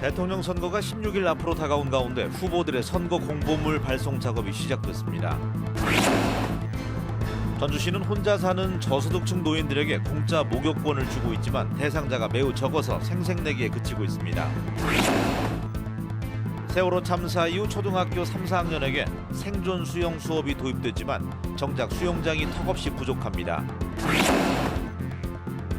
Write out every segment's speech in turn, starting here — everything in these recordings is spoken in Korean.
대통령 선거가 16일 앞으로 다가온 가운데 후보들의 선거 공보물 발송 작업이 시작됐습니다. 전주시는 혼자 사는 저소득층 노인들에게 공짜 목욕권을 주고 있지만 대상자가 매우 적어서 생색내기에 그치고 있습니다. 세월호 참사 이후 초등학교 3, 4학년에게 생존 수영 수업이 도입됐지만 정작 수영장이 턱없이 부족합니다.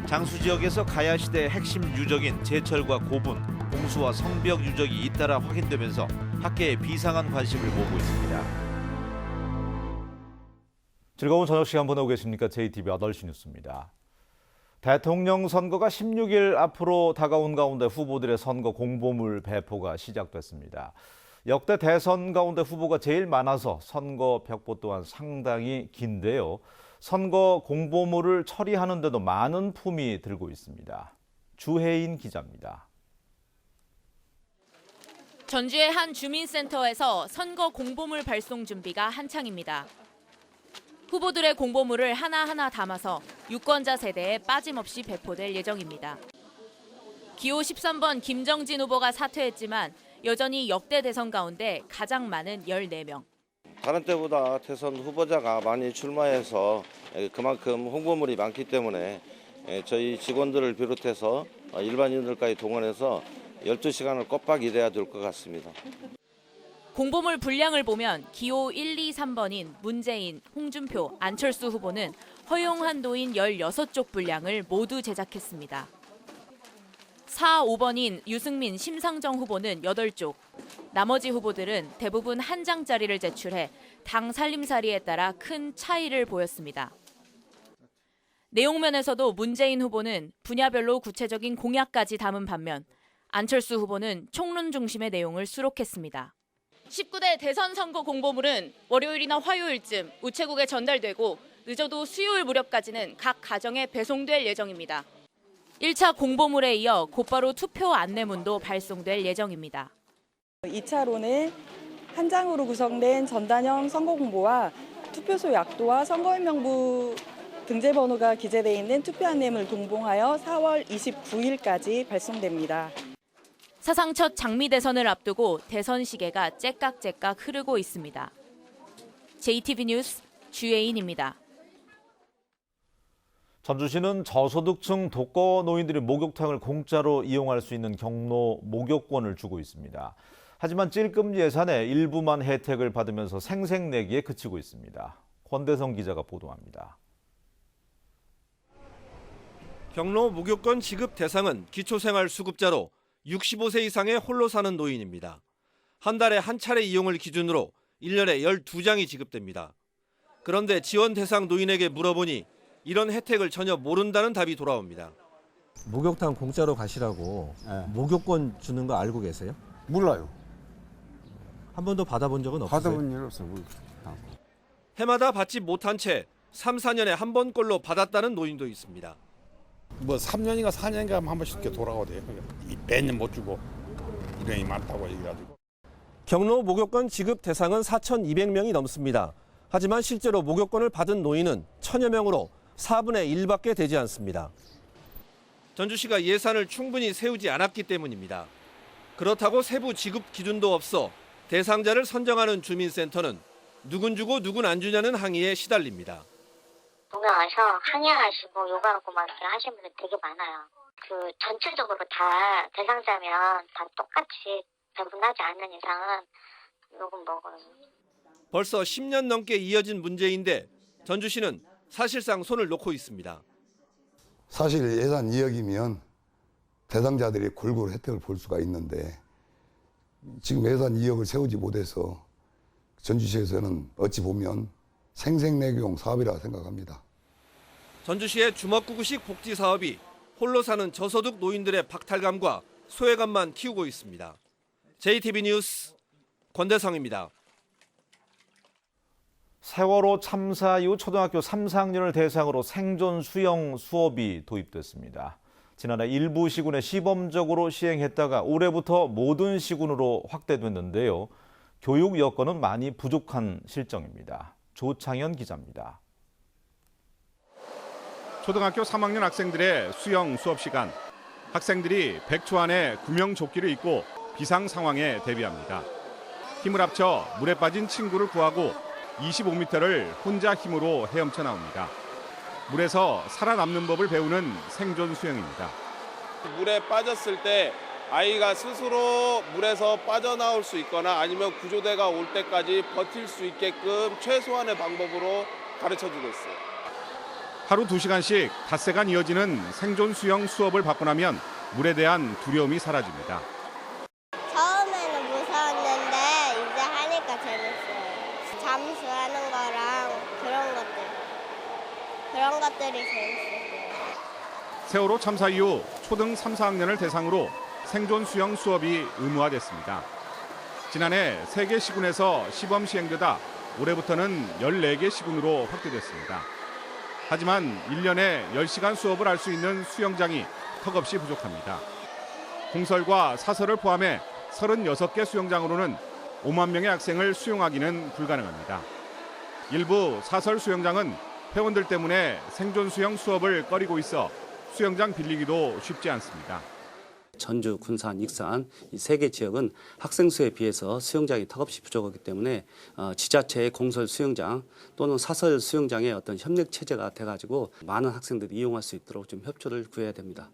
장수 지역에서 가야 시대의 핵심 유적인 제철과 고분, 공수와 성벽 유적이 잇따라 확인되면서 학계에 비상한 관심을 모으고 있습니다. 즐거운 저녁 시간 보내고 계십니까? JTBC 8시 뉴스입니다. 대통령 선거가 16일 앞으로 다가온 가운데 후보들의 선거 공보물 배포가 시작됐습니다. 역대 대선 가운데 후보가 제일 많아서 선거 벽보 또한 상당히 긴데요. 선거 공보물을 처리하는데도 많은 품이 들고 있습니다. 주혜인 기자입니다. 전주의 한 주민센터에서 선거 공보물 발송 준비가 한창입니다. 후보들의 공보물을 하나하나 담아서 유권자 세대에 빠짐없이 배포될 예정입니다. 기호 13번 김정진 후보가 사퇴했지만 여전히 역대 대선 가운데 가장 많은 14명. 다른 때보다 대선 후보자가 많이 출마해서 그만큼 홍보물이 많기 때문에 저희 직원들을 비롯해서 일반인들까지 동원해서 12시간을 꼬박 일해야 될 것 같습니다. 공보물 분량을 보면 기호 1, 2, 3번인 문재인, 홍준표, 안철수 후보는 허용 한도인 16쪽 분량을 모두 제작했습니다. 4, 5번인 유승민, 심상정 후보는 8쪽, 나머지 후보들은 대부분 한 장짜리를 제출해 당 살림살이에 따라 큰 차이를 보였습니다. 내용면에서도 문재인 후보는 분야별로 구체적인 공약까지 담은 반면 안철수 후보는 총론 중심의 내용을 수록했습니다. 19대 대선 선거 공보물은 월요일이나 화요일쯤 우체국에 전달되고 늦어도 수요일 무렵까지는 각 가정에 배송될 예정입니다. 1차 공보물에 이어 곧바로 투표 안내문도 발송될 예정입니다. 2차로는 한 장으로 구성된 전단형 선거 공보와 투표소 약도와 선거인 명부 등재 번호가 기재되어 있는 투표 안내문을 동봉하여 4월 29일까지 발송됩니다. 사상 첫 장미 대선을 앞두고 대선 시계가 째깍째깍 흐르고 있습니다. JTBC 뉴스 주혜인입니다. 전주시는 저소득층 독거 노인들이 목욕탕을 공짜로 이용할 수 있는 경로 목욕권을 주고 있습니다. 하지만 찔끔 예산의 일부만 혜택을 받으면서 생색내기에 그치고 있습니다. 권대성 기자가 보도합니다. 경로 목욕권 지급 대상은 기초생활수급자로 65세 이상의 홀로 사는 노인입니다. 한 달에 한 차례 이용을 기준으로 1년에 12장이 지급됩니다. 그런데 지원 대상 노인에게 물어보니 이런 혜택을 전혀 모른다는 답이 돌아옵니다. 목욕탕 공짜로 가시라고 목욕권 주는 거 알고 계세요? 몰라요. 한 번도 받아본 적은 없으세요? 받아본 일 없어요. 해마다 받지 못한 채 3, 4년에 한 번꼴로 받았다는 노인도 있습니다. 뭐 3년인가 4년인가 한 번씩 이렇게 돌아오대요. 매년 못 주고 일행이 많다고 얘기해가지고. 경로 목욕권 지급 대상은 4,200명이 넘습니다. 하지만 실제로 목욕권을 받은 노인은 1,000여 명으로 4분의 1밖에 되지 않습니다. 전주시가 예산을 충분히 세우지 않았기 때문입니다. 그렇다고 세부 지급 기준도 없어 대상자를 선정하는 주민센터는 누군 주고 누군 안 주냐는 항의에 시달립니다. 동요하셔 항의하시고 요구하고 막 이렇게 하시는 분들 되게 많아요. 전체적으로 다 대상자면 다 똑같이 배분하지 않는 이상은 요금 먹어요. 벌써 10년 넘게 이어진 문제인데 전주시는 사실상 손을 놓고 있습니다. 사실 예산 2억이면 대상자들이 골고루 혜택을 볼 수가 있는데 지금 예산 2억을 세우지 못해서 전주시에서는 어찌 보면 생색내기용 사업이라고 생각합니다. 전주시의 주먹구구식 복지 사업이 홀로 사는 저소득 노인들의 박탈감과 소외감만 키우고 있습니다. JTBC 뉴스 권대성입니다. 세월호 참사 이후 초등학교 3, 4학년을 대상으로 생존 수영 수업이 도입됐습니다. 지난해 일부 시군에 시범적으로 시행했다가 올해부터 모든 시군으로 확대됐는데요. 교육 여건은 많이 부족한 실정입니다. 조창현 기자입니다. 초등학교 3학년 학생들의 수영 수업 시간. 학생들이 100초 안에 구명조끼를 입고 비상 상황에 대비합니다. 힘을 합쳐 물에 빠진 친구를 구하고 25m를 혼자 힘으로 헤엄쳐 나옵니다. 물에서 살아남는 법을 배우는 생존 수영입니다. 물에 빠졌을 때 아이가 스스로 물에서 빠져나올 수 있거나 아니면 구조대가 올 때까지 버틸 수 있게끔 최소한의 방법으로 가르쳐주고 있어요. 하루 2시간씩 닷새간 이어지는 생존 수영 수업을 받고 나면 물에 대한 두려움이 사라집니다. 처음에는 무서웠는데 이제 하니까 재밌어요. 잠수하는 거랑 그런 것들이 재밌어요. 세월호 참사 이후 초등 3, 4학년을 대상으로 생존 수영 수업이 의무화됐습니다. 지난해 3개 시군에서 시범 시행되다 올해부터는 14개 시군으로 확대됐습니다. 하지만 1년에 10시간 수업을 할 수 있는 수영장이 턱없이 부족합니다. 공설과 사설을 포함해 36개 수영장으로는 5만 명의 학생을 수용하기는 불가능합니다. 일부 사설 수영장은 회원들 때문에 생존 수영 수업을 꺼리고 있어 수영장 빌리기도 쉽지 않습니다. 전주, 군산, 익산 이 3개 지역은 학생 수에 비해서 수영장이 턱없이 부족하기 때문에 지자체의 공설 수영장 또는 사설 수영장의 어떤 협력 체제가 돼가지고 많은 학생들이 이용할 수 있도록 좀 협조를 구해야 됩니다.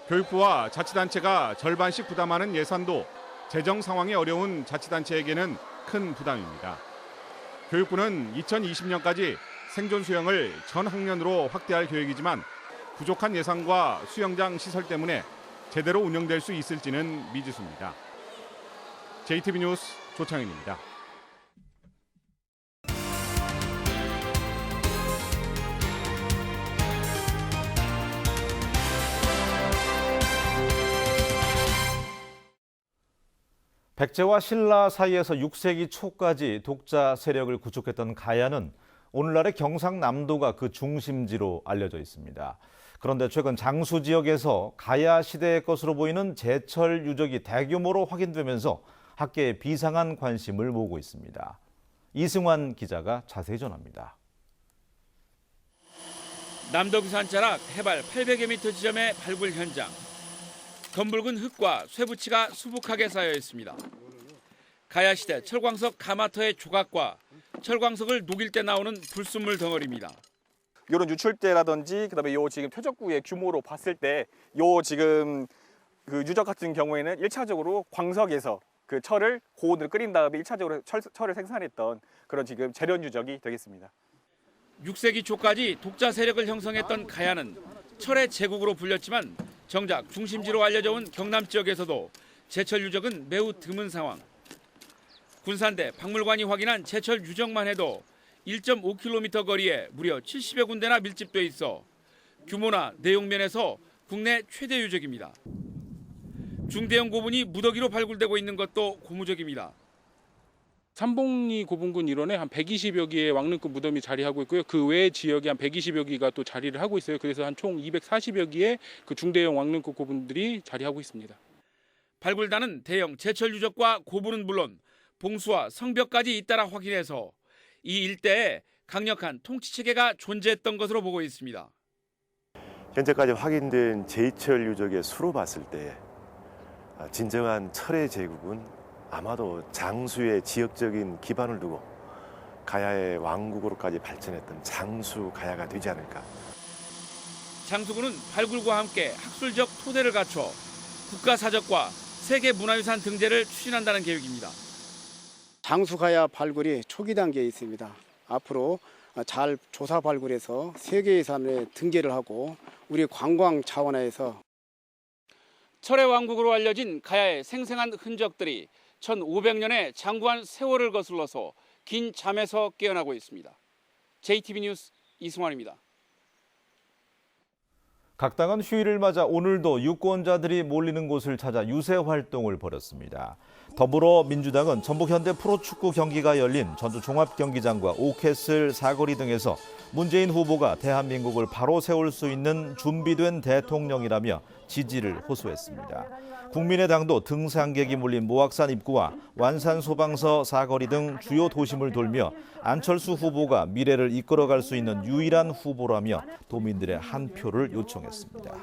교육부와 자치단체가 절반씩 부담하는 예산도 재정 상황이 어려운 자치단체에게는 큰 부담입니다. 교육부는 2020년까지 생존 수영을 전 학년으로 확대할 계획이지만 부족한 예산과 수영장 시설 때문에 제대로 운영될 수 있을지는 미지수입니다. JTB 뉴스 조창현입니다. 백제와 신라 사이에서 6세기 초까지 독자 세력을 구축했던 가야는 오늘날의 경상남도가 그 중심지로 알려져 있습니다. 그런데 최근 장수 지역에서 가야 시대의 것으로 보이는 제철 유적이 대규모로 확인되면서 학계에 비상한 관심을 모으고 있습니다. 이승환 기자가 자세히 전합니다. 남도 규산자락 해발 800여 미터 지점의 발굴 현장. 검붉은 흙과 쇠붙이가 수북하게 쌓여 있습니다. 가야 시대 철광석 가마터의 조각과 철광석을 녹일 때 나오는 불순물 덩어리입니다. 이런 유출대라든지 그다음에 요 지금 표적구의 규모로 봤을 때 요 지금 그 유적 같은 경우에는 1차적으로 광석에서 그 철을 고온으로 끓인 다음에 1차적으로 철을 생산했던 그런 지금 재련 유적이 되겠습니다. 6세기 초까지 독자 세력을 형성했던 가야는 철의 제국으로 불렸지만 정작 중심지로 알려져 온 경남 지역에서도 제철 유적은 매우 드문 상황. 군산대 박물관이 확인한 제철 유적만 해도 1.5km 거리에 무려 70여 군데나 밀집돼 있어 규모나 내용 면에서 국내 최대 유적입니다. 중대형 고분이 무더기로 발굴되고 있는 것도 고무적입니다. 삼봉리 고분군 일원에 한 120여 개의 왕릉급 무덤이 자리하고 있고요. 그 외 지역에 한 120여 개가 또 자리를 하고 있어요. 그래서 한 총 240여 개의 그 중대형 왕릉급 고분들이 자리하고 있습니다. 발굴단은 대형 제철 유적과 고분은 물론 봉수와 성벽까지 잇따라 확인해서 이 일대에 강력한 통치 체계가 존재했던 것으로 보고 있습니다. 현재까지 확인된 제철 유적의 수로 봤을 때 진정한 철의 제국은 아마도 장수의 지역적인 기반을 두고 가야의 왕국으로까지 발전했던 장수 가야가 되지 않을까. 장수군은 발굴과 함께 학술적 토대를 갖춰 국가사적과 세계문화유산 등재를 추진한다는 계획입니다. 장수가야 발굴이 초기 단계에 있습니다. 앞으로 잘 조사 발굴해서 세계유산에 등재를 하고 우리 관광 차원에서 철의 왕국으로 알려진 가야의 생생한 흔적들이 1500년의 장구한 세월을 거슬러서 긴 잠에서 깨어나고 있습니다. JTB 뉴스 이승환입니다. 각 당은 휴일을 맞아 오늘도 유권자들이 몰리는 곳을 찾아 유세 활동을 벌였습니다. 더불어민주당은 전북 현대 프로축구 경기가 열린 전주 종합경기장과 오캐슬 사거리 등에서 문재인 후보가 대한민국을 바로 세울 수 있는 준비된 대통령이라며 지지를 호소했습니다. 국민의당도 등산객이 몰린 모악산 입구와 완산 소방서 사거리 등 주요 도심을 돌며 안철수 후보가 미래를 이끌어갈 수 있는 유일한 후보라며 도민들의 한 표를 요청했습니다.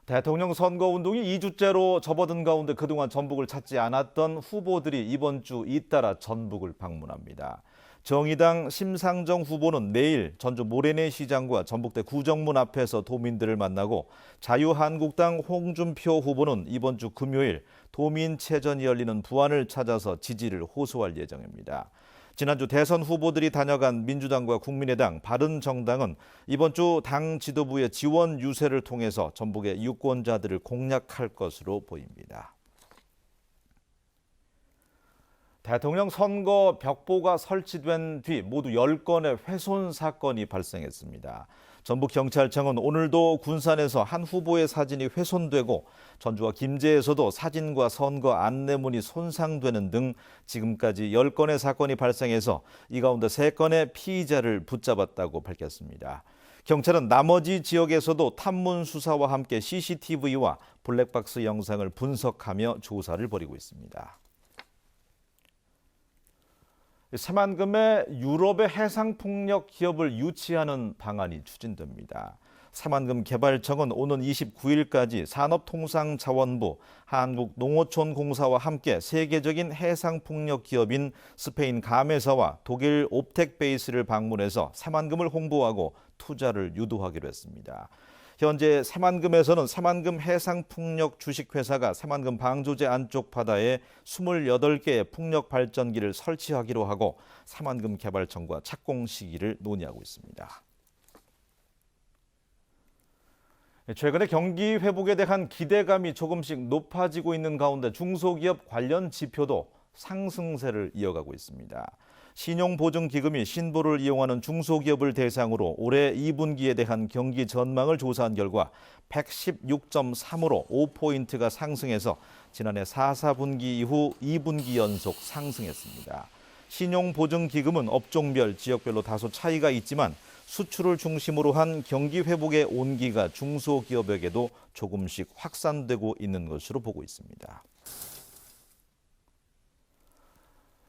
대통령 선거운동이 2주째로 접어든 가운데 그동안 전북을 찾지 않았던 후보들이 이번 주 잇따라 전북을 방문합니다. 정의당 심상정 후보는 내일 전주 모래내 시장과 전북대 구정문 앞에서 도민들을 만나고 자유한국당 홍준표 후보는 이번 주 금요일 도민체전이 열리는 부안을 찾아서 지지를 호소할 예정입니다. 지난주 대선 후보들이 다녀간 민주당과 국민의당, 바른정당은 이번 주 당 지도부의 지원 유세를 통해서 전북의 유권자들을 공략할 것으로 보입니다. 대통령 선거 벽보가 설치된 뒤 모두 10건의 훼손 사건이 발생했습니다. 전북경찰청은 오늘도 군산에서 한 후보의 사진이 훼손되고 전주와 김제에서도 사진과 선거 안내문이 손상되는 등 지금까지 10건의 사건이 발생해서 이 가운데 3건의 피의자를 붙잡았다고 밝혔습니다. 경찰은 나머지 지역에서도 탐문 수사와 함께 CCTV와 블랙박스 영상을 분석하며 조사를 벌이고 있습니다. 새만금에 유럽의 해상폭력 기업을 유치하는 방안이 추진됩니다. 새만금 개발청은 오는 29일까지 산업통상자원부, 한국농어촌공사와 함께 세계적인 해상폭력 기업인 스페인 가메사와 독일 옵텍베이스를 방문해서 새만금을 홍보하고 투자를 유도하기로 했습니다. 현재 새만금에서는 새만금 해상풍력 주식회사가 새만금 방조제 안쪽 바다에 28개의 풍력 발전기를 설치하기로 하고 새만금 개발청과 착공 시기를 논의하고 있습니다. 최근에 경기 회복에 대한 기대감이 조금씩 높아지고 있는 가운데 중소기업 관련 지표도 상승세를 이어가고 있습니다. 신용보증기금이 신보를 이용하는 중소기업을 대상으로 올해 2분기에 대한 경기 전망을 조사한 결과 116.3으로 5포인트가 상승해서 지난해 4분기 이후 2분기 연속 상승했습니다. 신용보증기금은 업종별, 지역별로 다소 차이가 있지만 수출을 중심으로 한 경기 회복의 온기가 중소기업에게도 조금씩 확산되고 있는 것으로 보고 있습니다.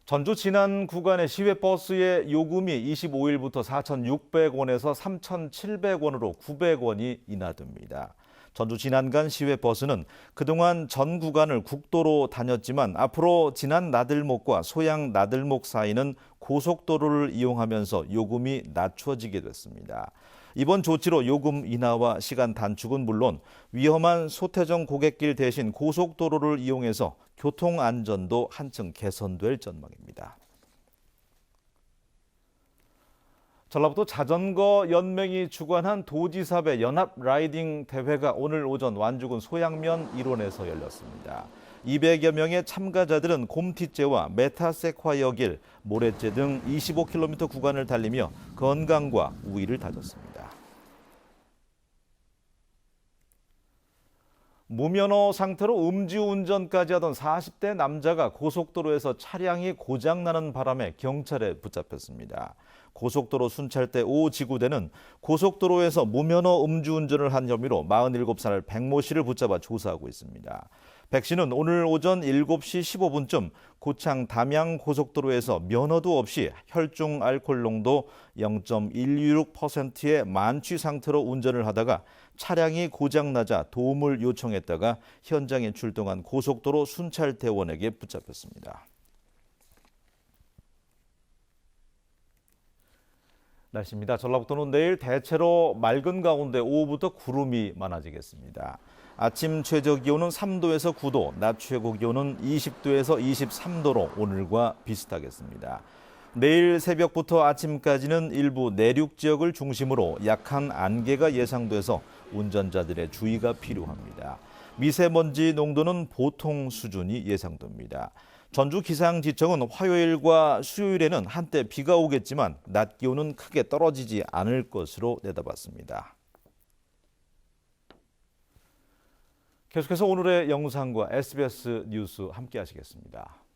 전주 진안 구간의 시외버스의 요금이 25일부터 4,600원에서 3,700원으로 900원이 인하됩니다. 전주 진안 간 시외버스는 그동안 전 구간을 국도로 다녔지만 앞으로 진안 나들목과 소양 나들목 사이는 고속도로를 이용하면서 요금이 낮춰지게 됐습니다. 이번 조치로 요금 인하와 시간 단축은 물론 위험한 소태정 고갯길 대신 고속도로를 이용해서 교통 안전도 한층 개선될 전망입니다. 전라북도 자전거 연맹이 주관한 도지사배 연합 라이딩 대회가 오늘 오전 완주군 소양면 일원에서 열렸습니다. 200여 명의 참가자들은 곰티째와 메타세콰이어 길, 모래째 등 25km 구간을 달리며 건강과 우위를 다졌습니다. 무면허 상태로 음주운전까지 하던 40대 남자가 고속도로에서 차량이 고장나는 바람에 경찰에 붙잡혔습니다. 고속도로 순찰대 5지구대는 고속도로에서 무면허 음주운전을 한 혐의로 47살 백모 씨를 붙잡아 조사하고 있습니다. 백 씨는 오늘 오전 7시 15분쯤 고창 담양 고속도로에서 면허도 없이 혈중 알코올 농도 0.126%의 만취 상태로 운전을 하다가 차량이 고장나자 도움을 요청했다가 현장에 출동한 고속도로 순찰대원에게 붙잡혔습니다. 날씨입니다. 전라북도는 내일 대체로 맑은 가운데 오후부터 구름이 많아지겠습니다. 아침 최저 기온은 3도에서 9도, 낮 최고 기온은 20도에서 23도로 오늘과 비슷하겠습니다. 내일 새벽부터 아침까지는 일부 내륙 지역을 중심으로 약한 안개가 예상돼서 운전자들의 주의가 필요합니다. 미세먼지 농도는 보통 수준이 예상됩니다. 전주기상지청은 화요일과 수요일에는 한때 비가 오겠지만 낮 기온은 크게 떨어지지 않을 것으로 내다봤습니다. 계속해서 오늘의 영상과 SBS 뉴스 함께 하시겠습니다.